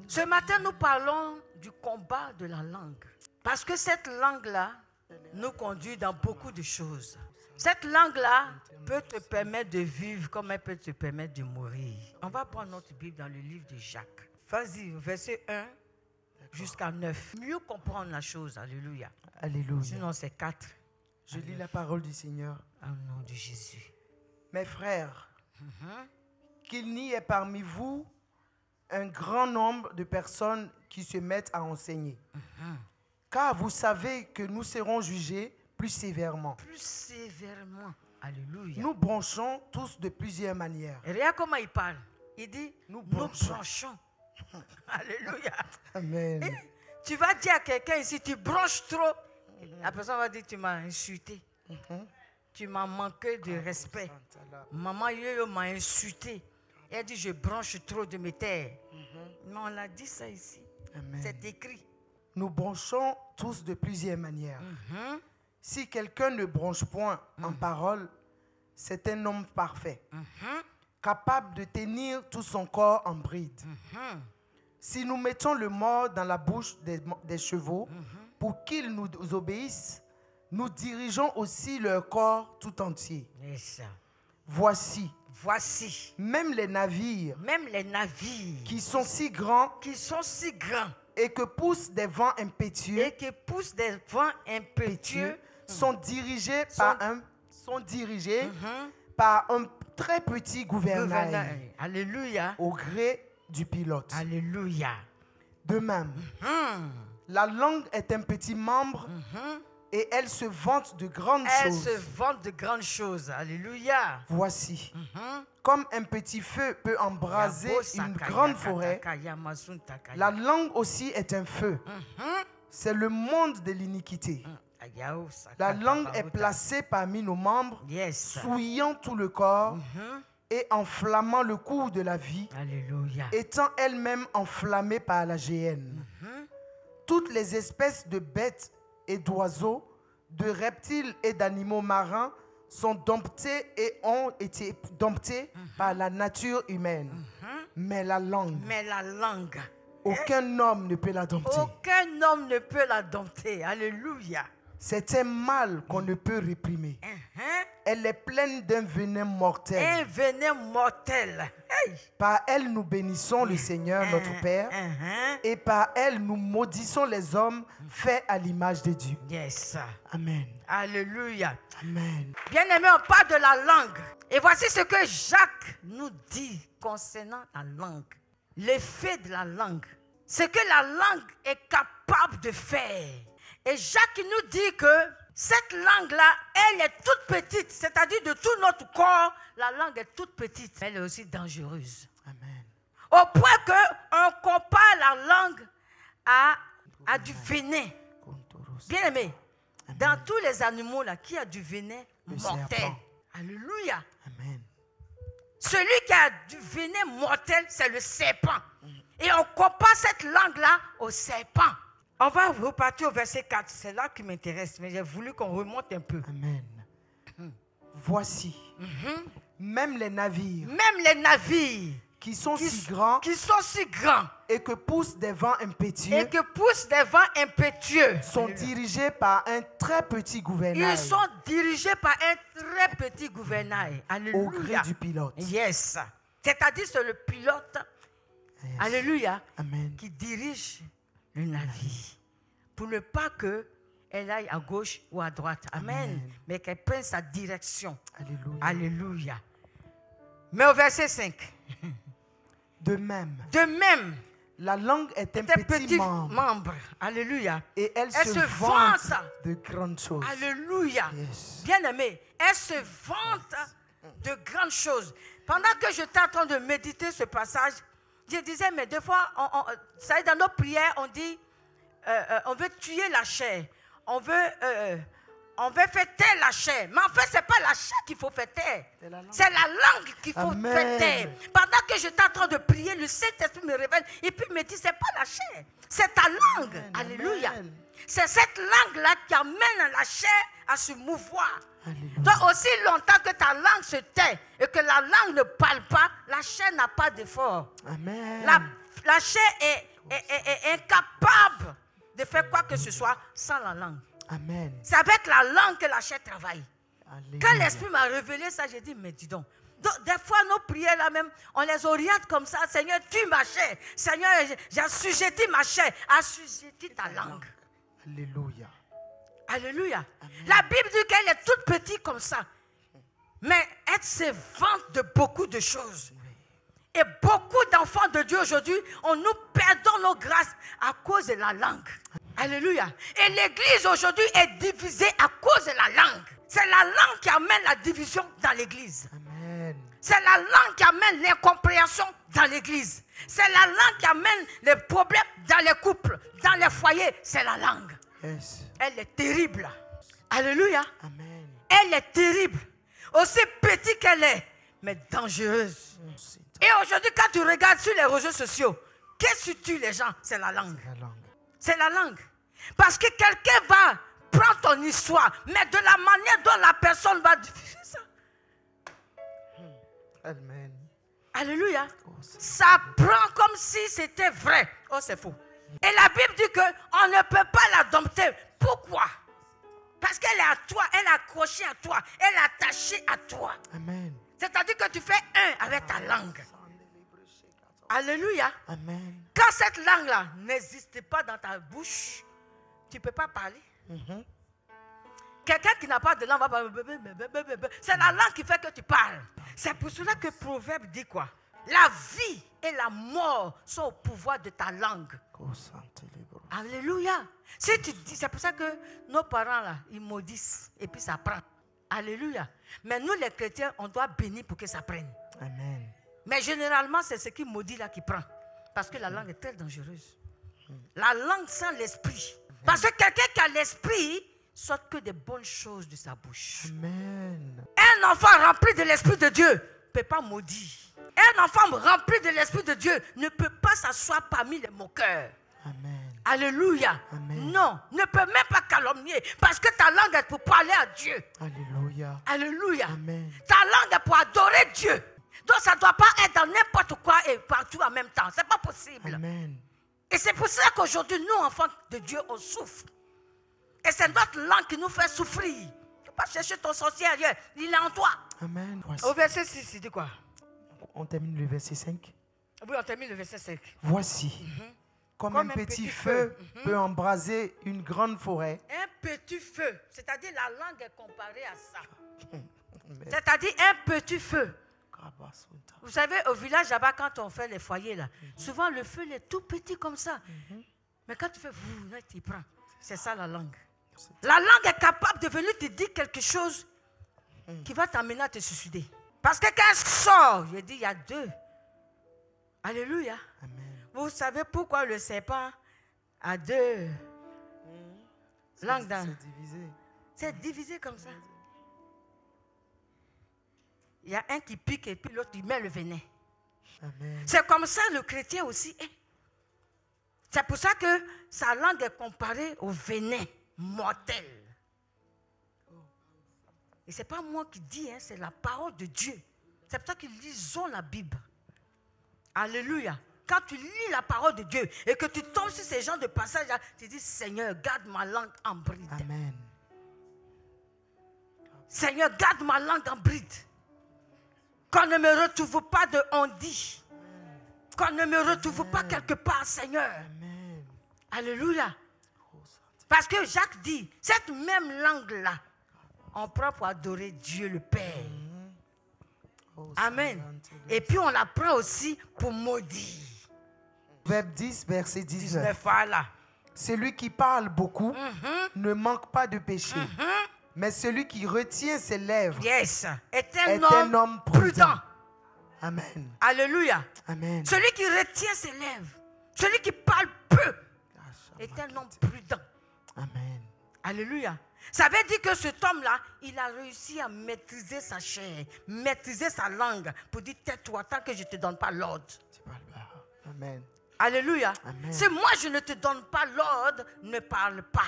Ce matin, nous parlons du combat de la langue. Parce que cette langue-là nous conduit dans beaucoup de choses. Cette langue-là peut te permettre de vivre comme elle peut te permettre de mourir. On va prendre notre Bible dans le livre de Jacques. Vas-y, verset 1 jusqu'à 9. Mieux comprendre la chose. Alléluia. Alléluia. Sinon, c'est 4. Je lis la parole du Seigneur. Au nom de Jésus. Mes frères, qu'il n'y ait parmi vous un grand nombre de personnes qui se mettent à enseigner. Car vous savez que nous serons jugés plus sévèrement. Plus sévèrement. Alléluia. Nous branchons tous de plusieurs manières. Et regarde comment il parle. Il dit, Nous nous branchons. branchons. Alléluia. Amen. Et tu vas dire à quelqu'un ici, tu branches trop. La personne va dire, tu m'as insulté. Tu m'as manqué de respect. Maman Yo-Yo m'a insulté. Elle dit, je branche trop de mes terres. Mais on l'a dit ça ici. Amen. C'est écrit. Nous branchons tous de plusieurs manières. Si quelqu'un ne branche point en parole, c'est un homme parfait, capable de tenir tout son corps en bride. Si nous mettons le mort dans la bouche des chevaux pour qu'ils nous obéissent, nous dirigeons aussi leur corps tout entier. Et ça. Voici, Même les navires qui sont si grands et que poussent des vents impétueux, sont dirigés par un très petit gouvernail Alléluia. au gré du pilote. Alléluia. De même, la langue est un petit membre et elle se vante de grandes choses. Alléluia. Voici, comme un petit feu peut embraser une grande forêt, la langue aussi est un feu. C'est le monde de l'iniquité. La langue est placée parmi nos membres, souillant tout le corps et enflammant le cours de la vie, Alléluia. étant elle-même enflammée par la géhenne. Toutes les espèces de bêtes et d'oiseaux, de reptiles et d'animaux marins sont domptés et ont été domptés par la nature humaine. Mais la langue, aucun homme ne peut la dompter. Aucun homme ne peut la dompter. Alléluia. C'est un mal qu'on ne peut réprimer. Elle est pleine d'un venin mortel. Un venin mortel. Hey. Par elle, nous bénissons le Seigneur, notre Père, et par elle, nous maudissons les hommes faits à l'image de Dieu. Yes. Amen. Alléluia. Amen. Bien-aimés, on parle de la langue. Et voici ce que Jacques nous dit concernant la langue. L'effet de la langue. Ce que la langue est capable de faire. Et Jacques nous dit que cette langue-là, elle est toute petite. C'est-à-dire de tout notre corps, la langue est toute petite. Elle est aussi dangereuse. Amen. Au point qu'on compare la langue à du venin. Bien aimé, dans tous les animaux là, qui a du venin mortel. Serpent. Alléluia. Amen. Celui qui a du venin mortel, c'est le serpent. Et on compare cette langue-là au serpent. On va repartir au verset 4. C'est là qui m'intéresse, mais j'ai voulu qu'on remonte un peu. Amen. Voici, même les navires qui sont si grands et que poussent des vents impétueux sont dirigés par un très petit gouvernail. Ils sont dirigés par un très petit gouvernail. Alléluia. Au gré du pilote. Yes. C'est-à-dire c'est le pilote, Yes. alléluia, Amen. qui dirige le navire. Pour ne pas qu'elle aille à gauche ou à droite. Amen. Amen. Mais qu'elle prenne sa direction. Alléluia. Alléluia. Mais au verset 5. De même, la langue est un petit membre. Alléluia. Et elle Elle se se vante vante. de grandes choses. Alléluia. Yes. Bien-aimé, elle se vante de grandes choses. Pendant que j'étais en train de méditer ce passage, je disais, mais des fois, ça dans nos prières, on dit, on veut tuer la chair. On veut faire taire la chair. Mais en fait, ce n'est pas la chair qu'il faut faire taire. C'est la langue qu'il faut Amen. faire taire. Pendant que j'étais en train de prier, le Saint-Esprit me révèle. Et puis il me dit, ce n'est pas la chair. C'est ta langue. Amen. Alléluia. Amen. C'est cette langue-là qui amène la chair à se mouvoir. Alléluia. Donc, aussi longtemps que ta langue se tait et que la langue ne parle pas, la chair n'a pas d'effort. Amen. La chair est est incapable de faire quoi que ce soit sans la langue. Amen. C'est avec la langue que la chair travaille. Alléluia. Quand l'Esprit m'a révélé ça, j'ai dit, mais dis donc. Des fois, nos prières là même, on les oriente comme ça. Seigneur, tue ma chair. Seigneur, j'assujettis ma chair. Assujettis ta langue. Alléluia. Alléluia. Amen. La Bible dit qu'elle est toute petite comme ça. Mais elle se vante de beaucoup de choses. Et beaucoup d'enfants de Dieu aujourd'hui, nous perdons nos grâces à cause de la langue. Alléluia. Et l'église aujourd'hui est divisée à cause de la langue. C'est la langue qui amène la division dans l'église. Amen. C'est la langue qui amène l'incompréhension dans l'église. C'est la langue qui amène les problèmes dans les couples, dans les foyers. C'est la langue. Yes. Elle est terrible. Alléluia. Amen. Elle est terrible. Aussi petite qu'elle est, mais dangereuse. Et aujourd'hui, quand tu regardes sur les réseaux sociaux, qu'est-ce qui tue les gens? C'est la langue. La langue. C'est la langue. Parce que quelqu'un va prendre ton histoire, mais de la manière dont la personne va diffuser ça. Amen. Alléluia. Ça prend comme si c'était vrai. Oh, c'est faux. Et la Bible dit qu'on ne peut pas la dompter. Pourquoi? Parce qu'elle est à toi, elle est accrochée à toi, elle est attachée à toi. Amen. C'est-à-dire que tu fais un avec ta langue. Alléluia. Amen. Quand cette langue-là n'existe pas dans ta bouche, tu ne peux pas parler. Quelqu'un qui n'a pas de langue va parler. C'est la langue qui fait que tu parles. C'est pour cela que Proverbe dit quoi? La vie et la mort sont au pouvoir de ta langue. Alléluia. Si tu dis, c'est pour ça que nos parents là, ils maudissent et puis ça prend. Alléluia. Mais nous les chrétiens, on doit bénir pour que ça prenne. Amen. Mais généralement, c'est ce qui maudit là qui prend. Parce que la langue est très dangereuse. La langue sans l'esprit. Parce que quelqu'un qui a l'esprit sort que des bonnes choses de sa bouche. Amen. Un enfant rempli de l'esprit de Dieu ne peut pas maudire. Un enfant rempli de l'esprit de Dieu ne peut pas s'asseoir parmi les moqueurs. Amen. Alléluia. Amen. Non, ne peut même pas calomnier. Parce que ta langue est pour parler à Dieu. Alléluia. Alléluia. Amen. Ta langue est pour adorer Dieu. Donc ça ne doit pas être dans n'importe quoi et partout en même temps. Ce n'est pas possible. Amen. Et c'est pour ça qu'aujourd'hui, nous, enfants de Dieu, on souffre. Et c'est notre langue qui nous fait souffrir. Tu ne peux pas chercher ton sorcier ailleurs. Il est en toi. Amen. Voici. Au verset 6, il dit quoi? On termine le verset 5. Oui, on termine le verset 5. Voici. Comme un petit feu peut embraser une grande forêt. Un petit feu, c'est-à-dire la langue est comparée à ça. C'est-à-dire un petit feu. Vous savez, au village là-bas, quand on fait les foyers, là, souvent le feu il est tout petit comme ça. Mais quand tu fais, il prend. C'est ça la langue. La langue est capable de venir te dire quelque chose qui va t'amener à te suicider. Parce que quand elle sort, je dis, il y a deux. Alléluia. Amen. Vous savez pourquoi le serpent a deux langues dans... C'est divisé. C'est divisé comme ça. Il y a un qui pique et puis l'autre il met le venin. Amen. C'est comme ça le chrétien aussi est. C'est pour ça que sa langue est comparée au venin mortel. Et ce n'est pas moi qui dis, hein, c'est la parole de Dieu. C'est pour ça que lisons la Bible. Alléluia. Quand tu lis la parole de Dieu et que tu tombes sur ces genres de passages, tu dis, Seigneur, garde ma langue en bride. Amen. Seigneur, garde ma langue en bride. Qu'on ne me retrouve pas de on-dit. Qu'on ne me retrouve pas quelque part, Seigneur. Amen. Alléluia. Parce que Jacques dit, cette même langue-là, on prend pour adorer Dieu le Père. Amen. Et puis on la prend aussi pour maudire. Verbe 10, verset 19. Voilà. Celui qui parle beaucoup ne manque pas de péché. Mais celui qui retient ses lèvres est un homme prudent. Amen. Alléluia. Amen. Celui qui retient ses lèvres, celui qui parle peu, est un homme prudent. Amen. Alléluia. Ça veut dire que cet homme-là, il a réussi à maîtriser sa chair, maîtriser sa langue, pour dire tais-toi tant que je ne te donne pas l'ordre. Amen. Alléluia. Amen. Si moi je ne te donne pas l'ordre, ne parle pas.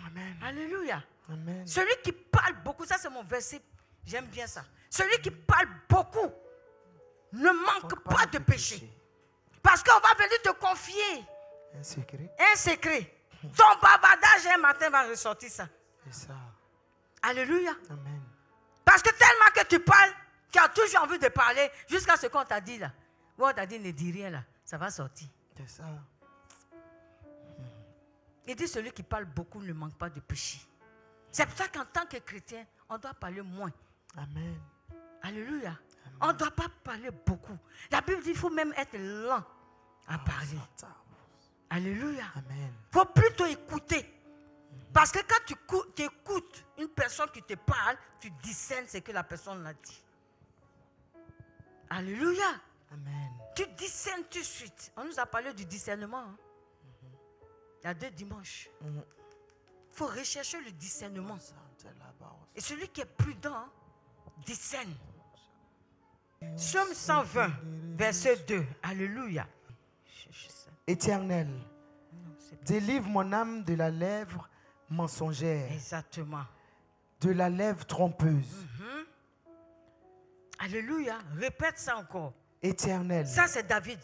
Amen. Alléluia. Amen. Celui qui parle beaucoup, ça c'est mon verset, j'aime bien ça. Celui qui parle beaucoup ne manque pas de péché. Parce qu'on va venir te confier Un secret. un secret. Ton bavardage un matin va ressortir ça. C'est ça. Alléluia. Amen. Parce que tellement que tu parles, tu as toujours envie de parler jusqu'à ce qu'on t'a dit là. Ou on t'a dit ne dis rien là, ça va sortir. C'est ça. Il dit celui qui parle beaucoup ne manque pas de péché. C'est pour ça qu'en tant que chrétien, on doit parler moins. Amen. Alléluia. Amen. On ne doit pas parler beaucoup. La Bible dit qu'il faut même être lent à parler. Alléluia. Amen. Il faut plutôt écouter. Parce que quand tu écoutes une personne qui te parle, tu discernes ce que la personne a dit. Alléluia. Amen. Tu discernes tout de suite. On nous a parlé du discernement. Hein? Il y a 2 dimanches. Il faut rechercher le discernement. Et celui qui est prudent, hein, discerne. Psaume 120, verset 2. Alléluia. Éternel, délivre mon âme de la lèvre mensongère. Exactement. De la lèvre trompeuse. Alléluia. Répète ça encore. Éternel. Ça, c'est David.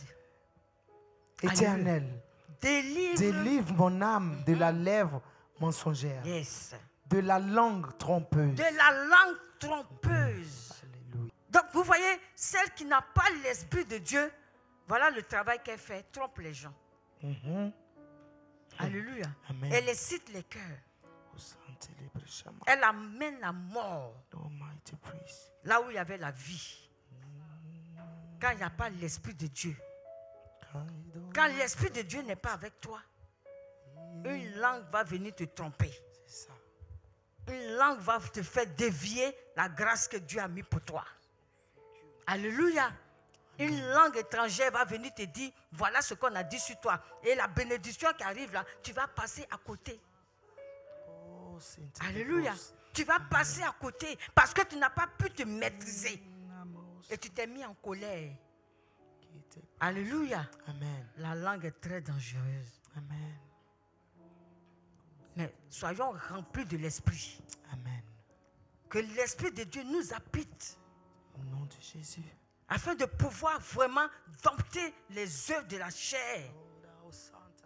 Éternel. Délivre mon âme de la lèvre mensongère. Yes. De la langue trompeuse. De la langue trompeuse. Alléluia. Donc, vous voyez, celle qui n'a pas l'Esprit de Dieu, voilà le travail qu'elle fait, trompe les gens. Alléluia. Amen. Elle excite les cœurs. Elle amène la mort là où il y avait la vie. Quand il n'y a pas l'Esprit de Dieu. Quand l'Esprit de Dieu n'est pas avec toi, une langue va venir te tromper. C'est ça. Une langue va te faire dévier la grâce que Dieu a mis pour toi. Alléluia. Une langue étrangère va venir te dire, voilà ce qu'on a dit sur toi. Et la bénédiction qui arrive là, tu vas passer à côté. Alléluia. Tu vas passer à côté parce que tu n'as pas pu te maîtriser. Et tu t'es mis en colère. Alléluia. Amen. La langue est très dangereuse. Amen. Mais soyons remplis de l'Esprit. Amen. Que l'Esprit de Dieu nous habite. Au nom de Jésus. Afin de pouvoir vraiment dompter les œuvres de la chair.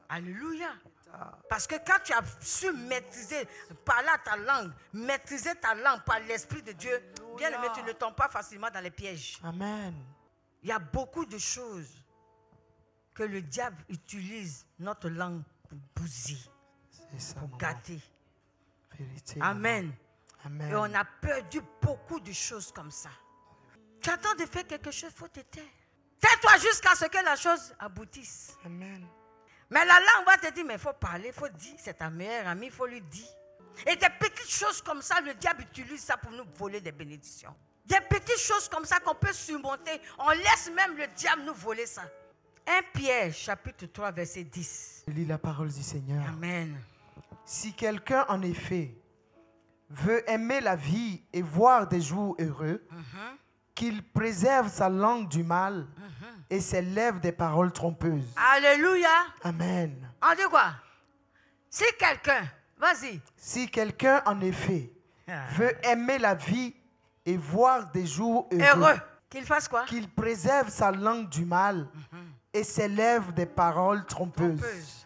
Alléluia. Parce que quand tu as su maîtriser, parler à ta langue, maîtriser ta langue par l'Esprit de Dieu, bien aimé, tu ne tombes pas facilement dans les pièges. Amen. Il y a beaucoup de choses que le diable utilise notre langue pour bousiller, pour gâter. Vérité, Amen. Amen. Et on a perdu beaucoup de choses comme ça. Tu attends de faire quelque chose, il faut te taire. Tais-toi jusqu'à ce que la chose aboutisse. Amen. Mais la langue va te dire, mais il faut parler, il faut dire, c'est ta meilleure amie, il faut lui dire. Et des petites choses comme ça, le diable utilise ça pour nous voler des bénédictions. Des petites choses comme ça qu'on peut surmonter. On laisse même le diable nous voler ça. 1 Pierre, chapitre 3, verset 10. Je lis la parole du Seigneur. Amen. Si quelqu'un, en effet, veut aimer la vie et voir des jours heureux, qu'il préserve sa langue du mal et ses lèvres des paroles trompeuses. Alléluia. Amen. On dit quoi? Si quelqu'un, vas-y. Si quelqu'un, en effet, veut aimer la vie et voir des jours heureux, qu'il fasse quoi? Qu'il préserve sa langue du mal et ses lèvres des paroles trompeuses.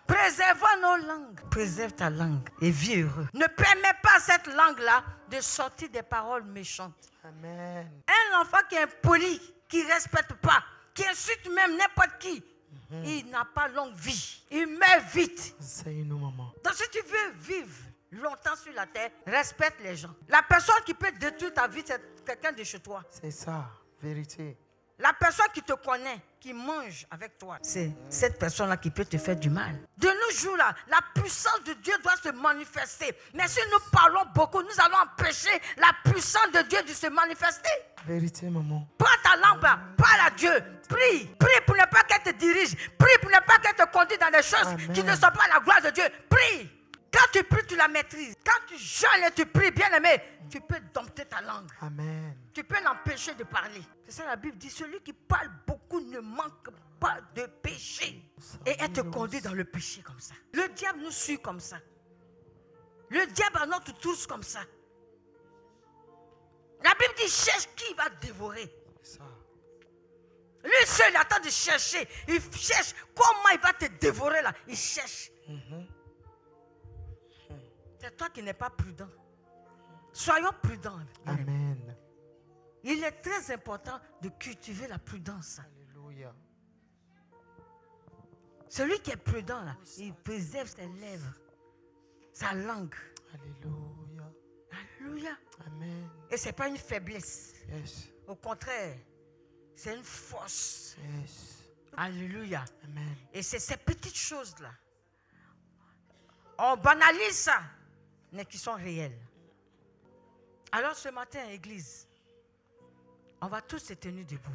Préservons nos langues. Préserve ta langue et vis heureux. Ne permets pas à cette langue-là de sortir des paroles méchantes. Amen. Un enfant qui est impoli, qui ne respecte pas, qui insulte même n'importe qui, il n'a pas longue vie. Il meurt vite. Enseigne-nous, maman. Donc si tu veux vivre longtemps sur la terre, respecte les gens. La personne qui peut détruire ta vie, c'est quelqu'un de chez toi. C'est ça, vérité. La personne qui te connaît, qui mange avec toi, c'est cette personne-là qui peut te faire du mal. De nos jours-là, la puissance de Dieu doit se manifester. Mais si nous parlons beaucoup, nous allons empêcher la puissance de Dieu de se manifester. Vérité, maman. Prends ta langue, parle à Dieu. Prie. Prie pour ne pas qu'elle te dirige. Prie pour ne pas qu'elle te conduise dans des choses qui ne sont pas la gloire de Dieu. Prie. Quand tu pries, tu la maîtrises. Quand tu jeûnes et tu pries, bien aimé, tu peux dompter ta langue. Amen. Tu peux l'empêcher de parler. C'est ça la Bible dit, celui qui parle beaucoup ne manque pas de péché. Et elle te conduit dans le péché comme ça. Le diable nous suit comme ça. Le diable a notre tous comme ça. La Bible dit, cherche qui va dévorer. Ça. seul, il est en train de chercher. Il cherche comment il va te dévorer là. Il cherche. C'est toi qui n'es pas prudent. Soyons prudents. Amen. Il est très important de cultiver la prudence. Alléluia. Celui qui est prudent, là, il préserve ses lèvres, sa langue. Alléluia. Alléluia. Amen. Et ce n'est pas une faiblesse. Yes. Au contraire, c'est une force. Yes. Alléluia. Amen. Et c'est ces petites choses-là. On banalise ça, mais qui sont réelles. Alors ce matin, Église, on va tous se tenir debout.